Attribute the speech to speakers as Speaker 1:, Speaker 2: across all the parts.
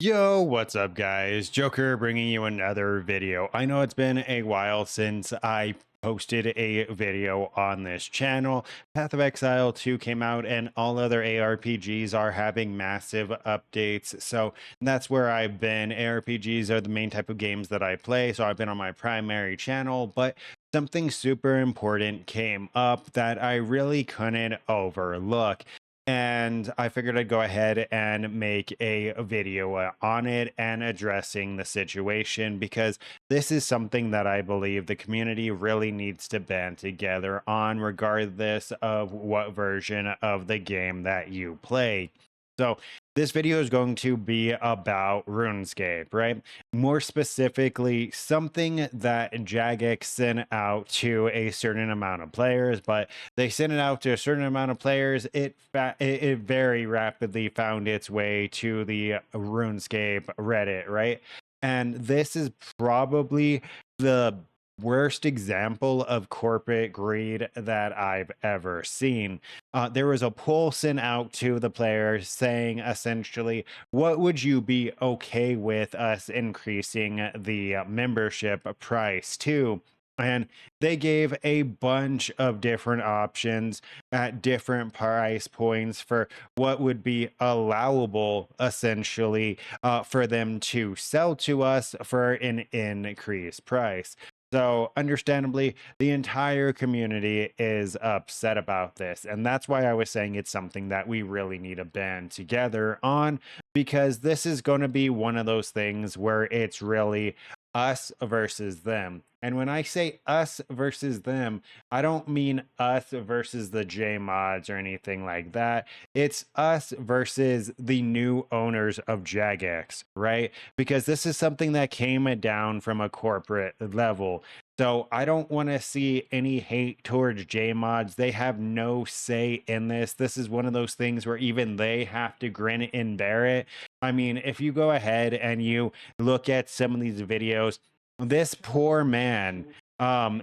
Speaker 1: Yo, what's up, guys? Joker bringing you another video. I know it's been a while since I posted a video on this channel. Path of Exile 2 came out, and all other ARPGs are having massive updates. So that's where I've been. ARPGs are the main type of games that I play, so I've been on my primary channel, but something super important came up that I really couldn't overlook, and I figured I'd go ahead and make a video on it and addressing the situation, because this is something that I believe the community really needs to band together on, regardless of what version of the game that you play. So this video is going to be about RuneScape, right? More specifically, something that Jagex sent out to a certain amount of players, but they sent it out to a certain amount of players. It very rapidly found its way to the RuneScape Reddit, right? And this is probably the worst example of corporate greed that I've ever seen. There was a poll sent out to the players saying essentially, what would you be okay with us increasing the membership price to? And they gave a bunch of different options at different price points for what would be allowable, essentially, for them to sell to us for an increased price. So, understandably, the entire community is upset about this. And that's why I was saying it's something that we really need to band together on, because this is going to be one of those things where it's really us versus them. And when I say us versus them, I don't mean us versus the J mods or anything like that. It's us versus the new owners of Jagex, right? Because this is something that came down from a corporate level. So I don't want to see any hate towards J mods. They have no say in this. This is one of those things where even they have to grin and bear it. I mean, if you go ahead and you look at some of these videos, this poor man,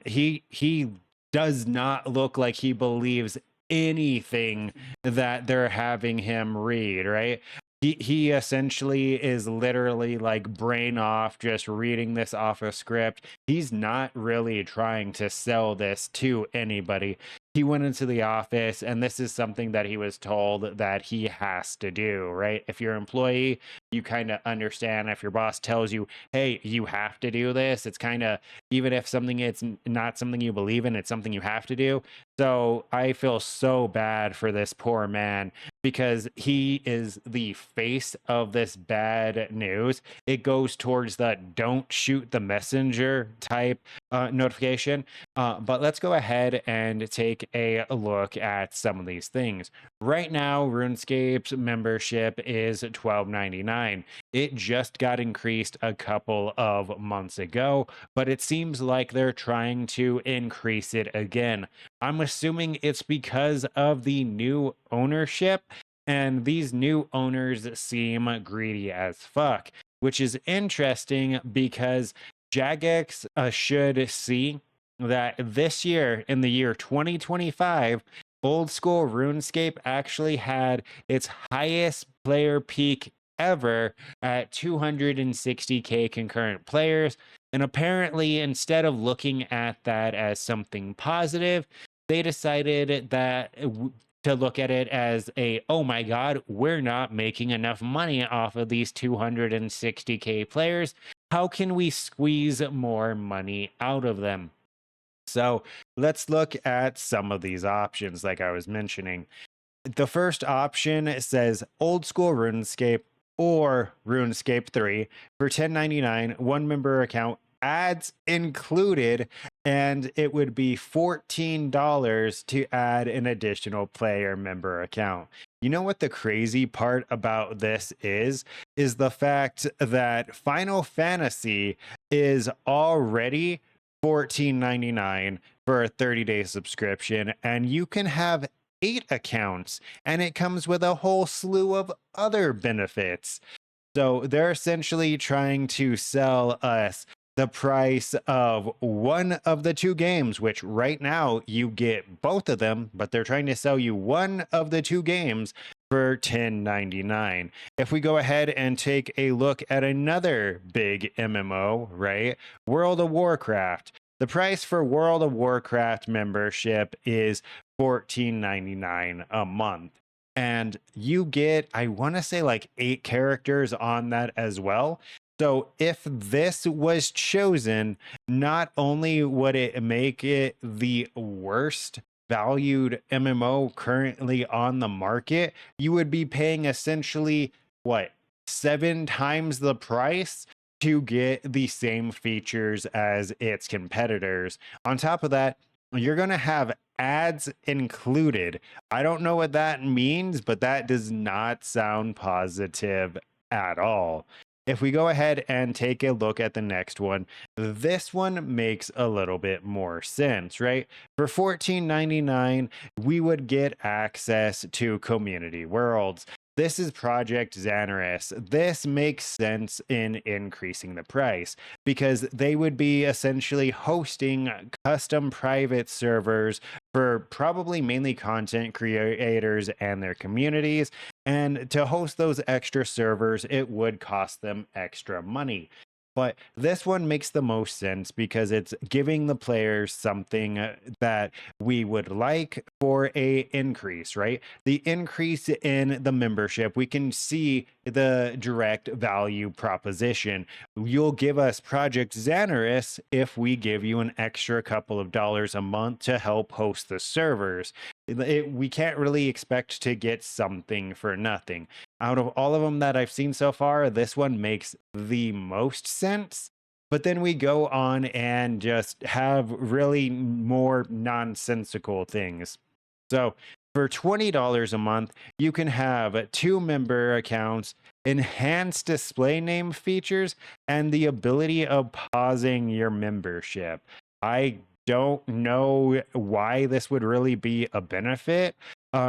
Speaker 1: he does not look like he believes anything that they're having him read, right? He essentially is literally like brain off, just reading this off a script. He's not really trying to sell this to anybody. He went into the office, and this is something that he was told that he has to do, right? If you're an employee, you kind of understand. If your boss tells you, hey, you have to do this, it's kind of, even if something it's not something you believe in, it's something you have to do. So I feel so bad for this poor man, because he is the face of this bad news. It goes towards the don't shoot the messenger type notification. But let's go ahead and take a look at some of these things. Right now, RuneScape's membership is $12.99. It just got increased a couple of months ago, but it seems like they're trying to increase it again. I'm assuming it's because of the new ownership, and these new owners seem greedy as fuck, which is interesting because Jagex should see that this year, in the year 2025, old school RuneScape actually had its highest player peak ever at 260k concurrent players. And apparently, instead of looking at that as something positive, they decided that to look at it as a, oh my god, we're not making enough money off of these 260k players. How can we squeeze more money out of them? So let's look at some of these options like I was mentioning. The first option says old school RuneScape or RuneScape 3 for $10.99, one member account, ads included, and it would be $14 to add an additional player member account. You know what the crazy part about this is the fact that Final Fantasy is already $14.99 for a 30-day subscription, and you can have 8 accounts, and it comes with a whole slew of other benefits. So they're essentially trying to sell us the price of one of the two games, which right now you get both of them, but they're trying to sell you one of the two games for $10.99. If we go ahead and take a look at another big MMO, right? World of Warcraft. The price for World of Warcraft membership is $14.99 a month. And you get, I want to say, like 8 characters on that as well. So if this was chosen, not only would it make it the worst valued MMO currently on the market, you would be paying essentially what, 7 times the price to get the same features as its competitors. On top of that, you're going to have ads included. I don't know what that means, but that does not sound positive at all. If we go ahead and take a look at the next one, this one makes a little bit more sense, right? For $14.99, we would get access to community worlds. This is Project Xanaris. This makes sense in increasing the price because they would be essentially hosting custom private servers for probably mainly content creators and their communities. And to host those extra servers, it would cost them extra money. But this one makes the most sense because it's giving the players something that we would like for a increase, right? The increase in the membership, we can see the direct value proposition. You'll give us Project Xanaris if we give you an extra couple of dollars a month to help host the servers. We can't really expect to get something for nothing. Out of all of them that I've seen so far, this one makes the most sense. But then we go on and just have really more nonsensical things. So for $20 a month, you can have 2 member accounts, enhanced display name features, and the ability of pausing your membership. I don't know why this would really be a benefit.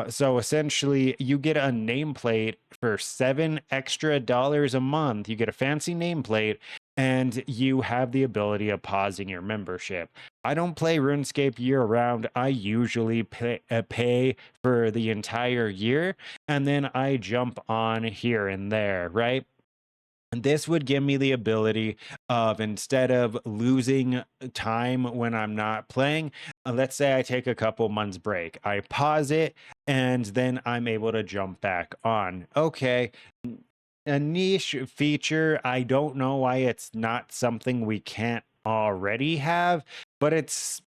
Speaker 1: So essentially, you get a nameplate for $7 extra a month. You get a fancy nameplate, and you have the ability of pausing your membership. I don't play RuneScape year round. I usually pay for the entire year, and then I jump on here and there, right? And this would give me the ability of, instead of losing time when I'm not playing, let's say I take a couple months break, I pause it, and then I'm able to jump back on. Okay, a niche feature. I don't know why it's not something we can't already have, but it's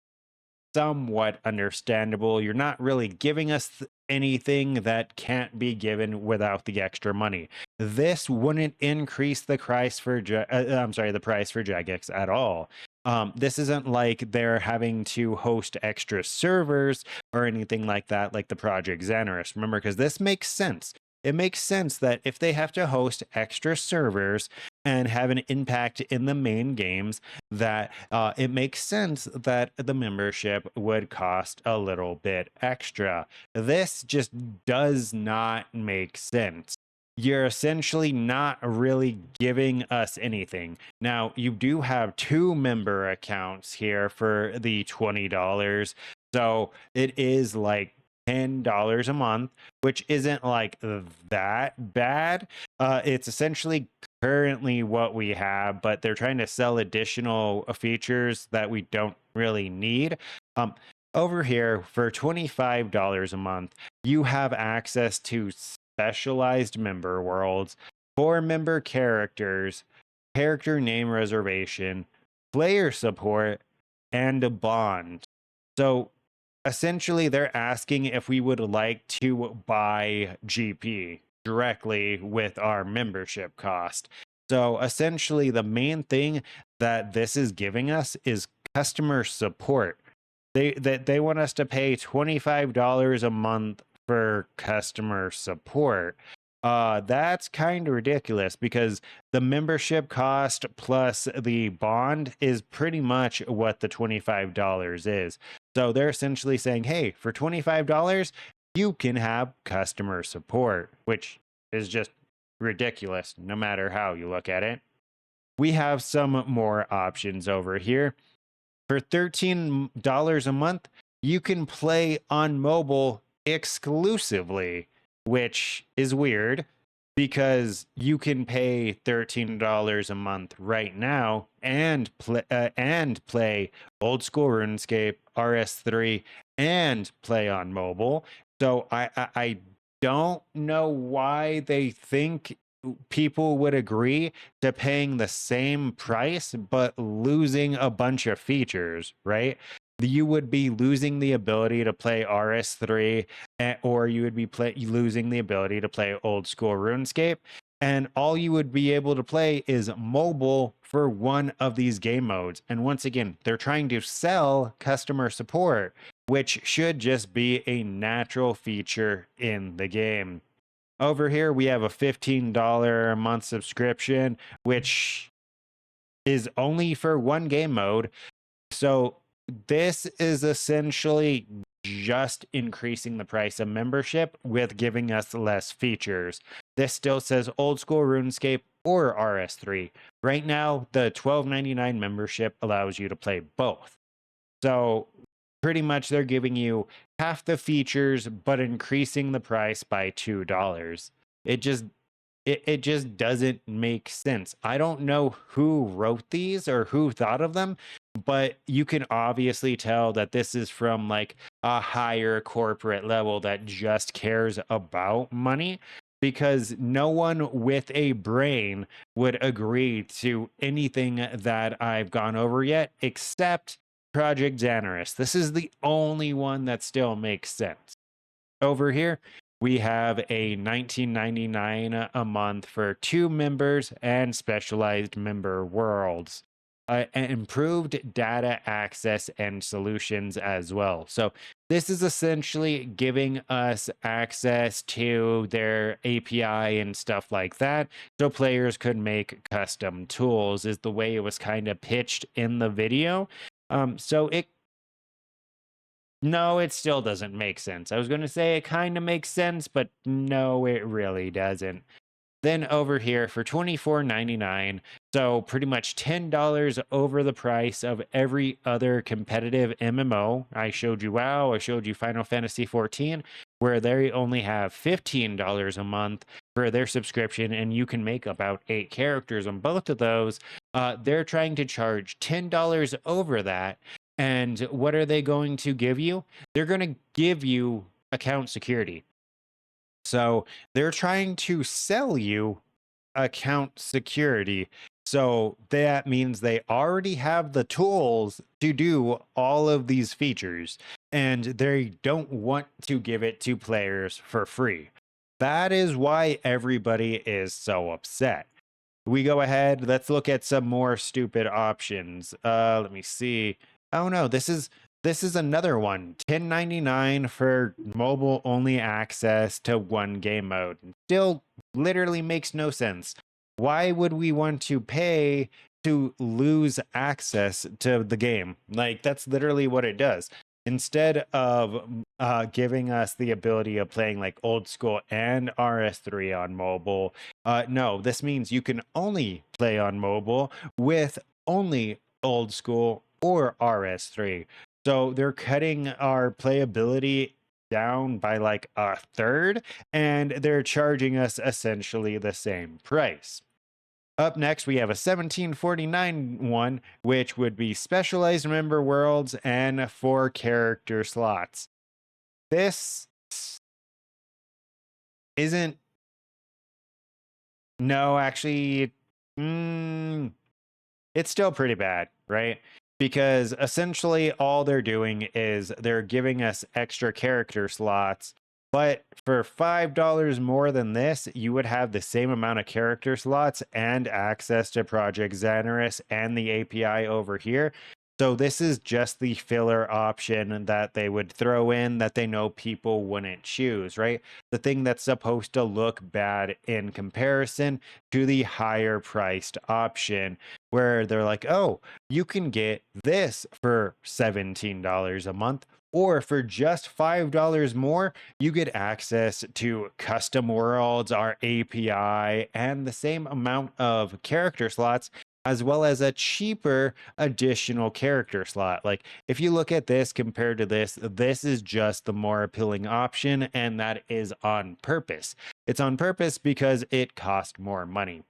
Speaker 1: somewhat understandable. You're not really giving us anything that can't be given without the extra money. This wouldn't increase the price for the price for Jagex at all. This isn't like they're having to host extra servers or anything like that, like the Project Xanaris. Remember, because this makes sense. It makes sense that if they have to host extra servers and have an impact in the main games, that it makes sense that the membership would cost a little bit extra. This just does not make sense. You're essentially not really giving us anything. Now, you do have 2 member accounts here for the $20. So it is like $10 a month, which isn't like that bad. It's essentially currently what we have, but they're trying to sell additional features that we don't really need. Over here for $25 a month, you have access to specialized member worlds, 4 member characters, character name reservation, player support, and a bond. So essentially, they're asking if we would like to buy GP directly with our membership cost. So essentially, the main thing that this is giving us is customer support. They want us to pay $25 a month for customer support. That's kind of ridiculous because the membership cost plus the bond is pretty much what the $25 is. So they're essentially saying, hey, for $25, you can have customer support, which is just ridiculous no matter how you look at it. We have some more options over here. For $13 a month, you can play on mobile exclusively. which is weird because you can pay $13 a month right now and play old school RuneScape, RS3, and play on mobile. So I don't know why they think people would agree to paying the same price but losing a bunch of features, right? You would be losing the ability to play RS3, or you would be losing the ability to play old school RuneScape, and all you would be able to play is mobile for one of these game modes. And once again, they're trying to sell customer support, which should just be a natural feature in the game. Over here, we have a $15 a month subscription, which is only for one game mode. So this is essentially just increasing the price of membership with giving us less features. This still says old school RuneScape or RS3. Right now, the $12.99 membership allows you to play both. So pretty much they're giving you half the features but increasing the price by $2. It just doesn't make sense. I don't know who wrote these or who thought of them, but you can obviously tell that this is from like a higher corporate level that just cares about money, because no one with a brain would agree to anything that I've gone over yet, except Project Xanaris. This is the only one that still makes sense. Over here, we have a $19.99 a month for 2 members and specialized member worlds. Improved data access and solutions as well. So this is essentially giving us access to their API and stuff like that, so players could make custom tools, is the way it was kind of pitched in the video. No, it still doesn't make sense. I was going to say it kind of makes sense, but no, it really doesn't. Then over here for $24.99, so pretty much $10 over the price of every other competitive MMO. I showed you WoW, I showed you Final Fantasy XIV, where they only have $15 a month for their subscription, and you can make about 8 characters on both of those. They're trying to charge $10 over that. And what are they going to give you? They're going to give you account security. So they're trying to sell you account security. So that means they already have the tools to do all of these features, and they don't want to give it to players for free. That is why everybody is so upset. We go ahead, let's look at some more stupid options. Let me see. Oh no, this is another one. $10.99 for mobile only access to one game mode. Still literally makes no sense. Why would we want to pay to lose access to the game? Like, that's literally what it does. Instead of giving us the ability of playing like old school and RS3 on mobile, no, this means you can only play on mobile with only old school or RS3. So they're cutting our playability down by like a third, and they're charging us essentially the same price. Up next, we have a $17.49 one, which would be specialized member worlds and 4 character slots. This isn't... No, actually, it's still pretty bad, right? Because essentially all they're doing is they're giving us extra character slots, but for $5 more than this, you would have the same amount of character slots and access to Project Xanaris and the API over here. So this is just the filler option that they would throw in that they know people wouldn't choose, right? The thing that's supposed to look bad in comparison to the higher priced option, where they're like, oh, you can get this for $17 a month, or for just $5 more, you get access to custom worlds, our API, and the same amount of character slots as well as a cheaper additional character slot. Like if you look at this compared to this is just the more appealing option, and that is on purpose. It's on purpose because it costs more money.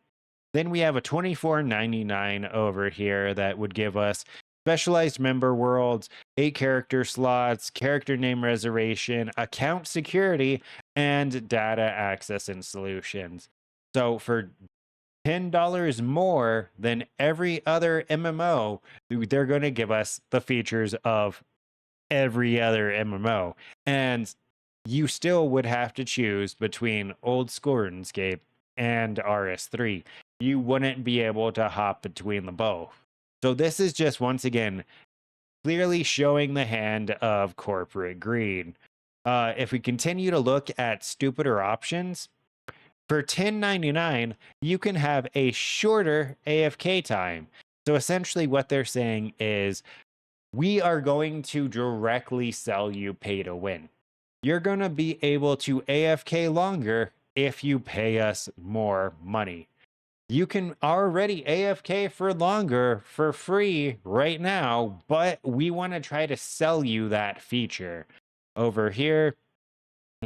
Speaker 1: Then we have a $24.99 over here that would give us specialized member worlds, 8 character slots, character name reservation, account security, and data access and solutions. So for $10 more than every other MMO, they're going to give us the features of every other MMO. And you still would have to choose between old school RuneScape and RS3. You wouldn't be able to hop between the both. So this is just once again clearly showing the hand of corporate greed. If we continue to look at stupider options, for $10.99, you can have a shorter AFK time. So essentially, what they're saying is, we are going to directly sell you pay to win. You're going to be able to AFK longer if you pay us more money. You can already AFK for longer for free right now, but we want to try to sell you that feature. Over here,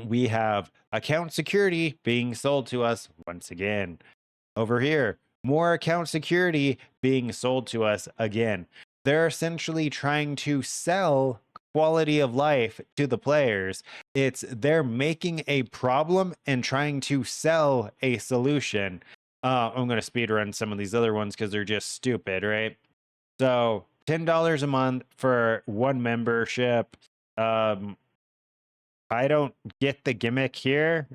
Speaker 1: we have account security being sold to us once again. Over here, more account security being sold to us again. They're essentially trying to sell quality of life to the players. They're making a problem and trying to sell a solution. I'm going to speed run some of these other ones because they're just stupid, right? So $10 a month for one membership. I don't get the gimmick here.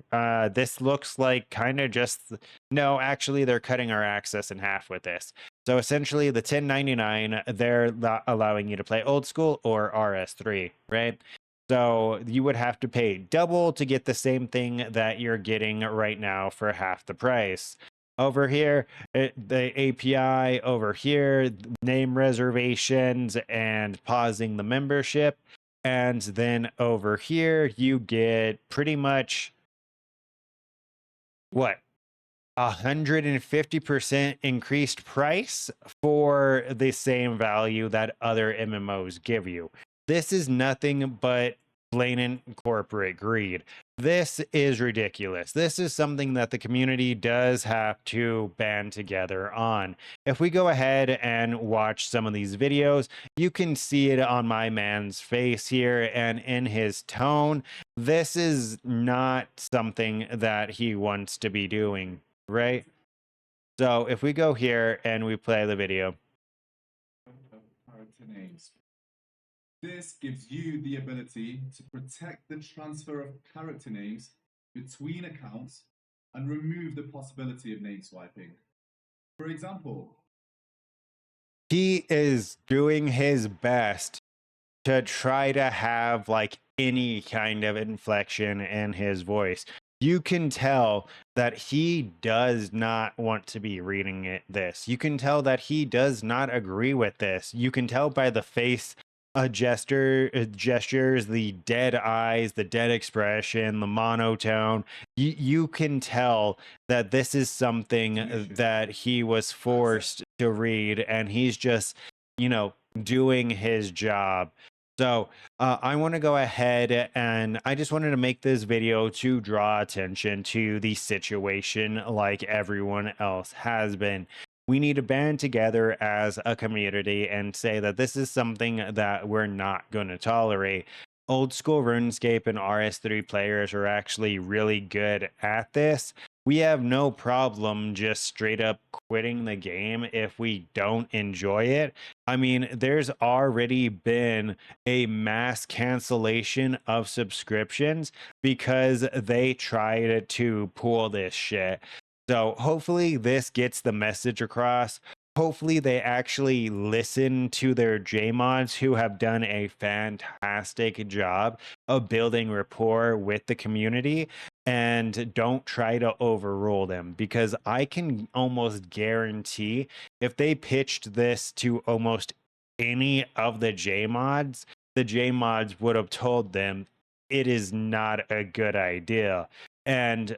Speaker 1: This looks like kind of just, no, actually they're cutting our access in half with this. So essentially the $10.99, they're allowing you to play old school or RS3, right? So you would have to pay double to get the same thing that you're getting right now for half the price. Over here, the API over here, name reservations and pausing the membership. And then over here, you get pretty much what? 150% increased price for the same value that other MMOs give you. This is nothing but blatant corporate greed. This is ridiculous. This is something that the community does have to band together on. If we go ahead and watch some of these videos, you can see it on my man's face here and in his tone. This is not something that he wants to be doing, right? So if we go here and we play the video.
Speaker 2: Character names. This gives you the ability to protect the transfer of character names between accounts and remove the possibility of name swiping. For example,
Speaker 1: he is doing his best to try to have like any kind of inflection in his voice. You can tell that he does not want to be reading this. You can tell that he does not agree with this. You can tell by the face gestures, the dead eyes, the dead expression, the monotone. You can tell that this is something that he was forced to read, and he's just, doing his job. So I want to go ahead and I just wanted to make this video to draw attention to the situation like everyone else has been. We need to band together as a community and say that this is something that we're not going to tolerate. Old school RuneScape and RS3 players are actually really good at this. We have no problem just straight up quitting the game if we don't enjoy it. I mean, there's already been a mass cancellation of subscriptions because they tried to pull this shit. So hopefully this gets the message across. Hopefully they actually listen to their JMods who have done a fantastic job of building rapport with the community, and don't try to overrule them, because I can almost guarantee if they pitched this to almost any of the JMods, the JMods would have told them it is not a good idea. And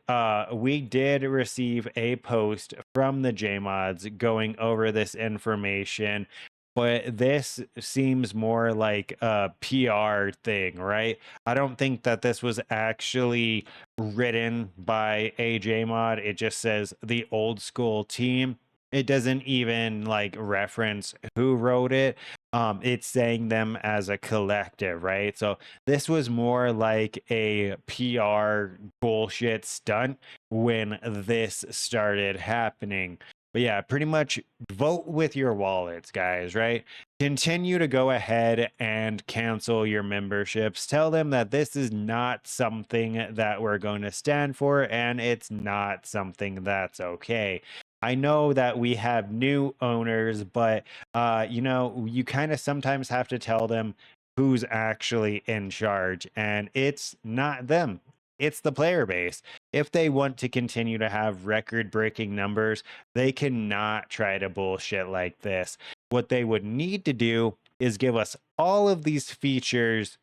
Speaker 1: we did receive a post from the JMods going over this information, but this seems more like a PR thing, right? I don't think that this was actually written by a JMod. It just says the old school team. It doesn't even like reference who wrote it. It's saying them as a collective, right? So this was more like a PR bullshit stunt when this started happening. But yeah, pretty much vote with your wallets, guys, right? Continue to go ahead and cancel your memberships. Tell them that this is not something that we're going to stand for, and it's not something that's okay. I know that we have new owners, but you kind of sometimes have to tell them who's actually in charge, and it's not them. It's the player base. If they want to continue to have record breaking numbers, they cannot try to bullshit like this. What they would need to do is give us all of these features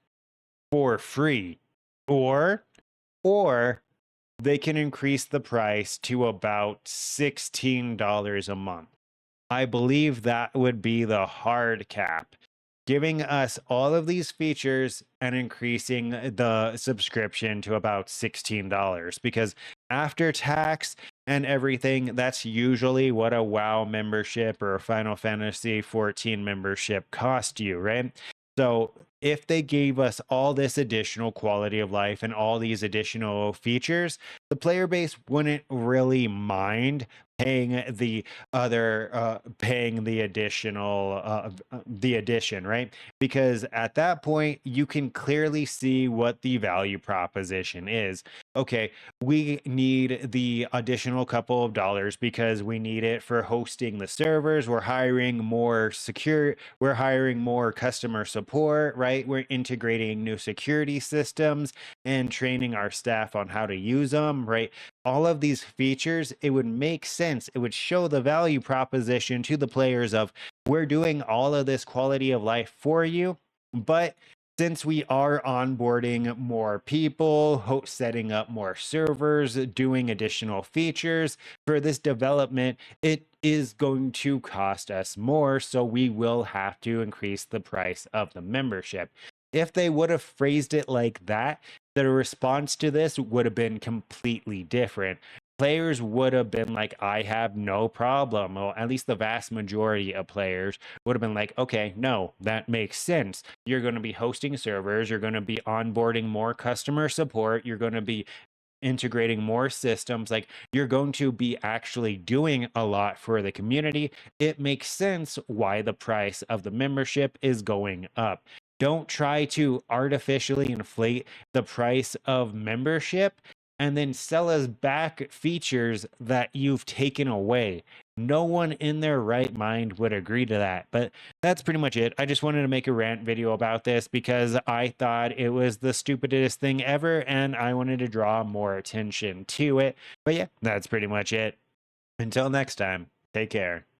Speaker 1: for free, or or they can increase the price to about $16 a month. I believe that would be the hard cap, giving us all of these features and increasing the subscription to about $16, because after tax and everything, that's usually what a WoW membership or a Final Fantasy 14 membership cost you, right? So if they gave us all this additional quality of life and all these additional features, the player base wouldn't really mind paying the additional the addition, right? Because at that point you can clearly see what the value proposition is. Okay, we need the additional couple of dollars because we need it for hosting the servers. We're hiring more customer support, right? We're integrating new security systems and training our staff on how to use them, right? All of these features, it would make sense. It would show the value proposition to the players of, we're doing all of this quality of life for you, but since we are onboarding more people, setting up more servers, doing additional features for this development, it is going to cost us more. So we will have to increase the price of the membership. If they would have phrased it like that, the response to this would have been completely different. Players would have been like, I have no problem. Well, at least the vast majority of players would have been like, okay, no, that makes sense. You're going to be hosting servers. You're going to be onboarding more customer support. You're going to be integrating more systems. Like, you're going to be actually doing a lot for the community. It makes sense why the price of the membership is going up. Don't try to artificially inflate the price of membership and then sell us back features that you've taken away. No one in their right mind would agree to that. But that's pretty much it. I just wanted to make a rant video about this because I thought it was the stupidest thing ever and I wanted to draw more attention to it. But yeah, that's pretty much it. Until next time, take care.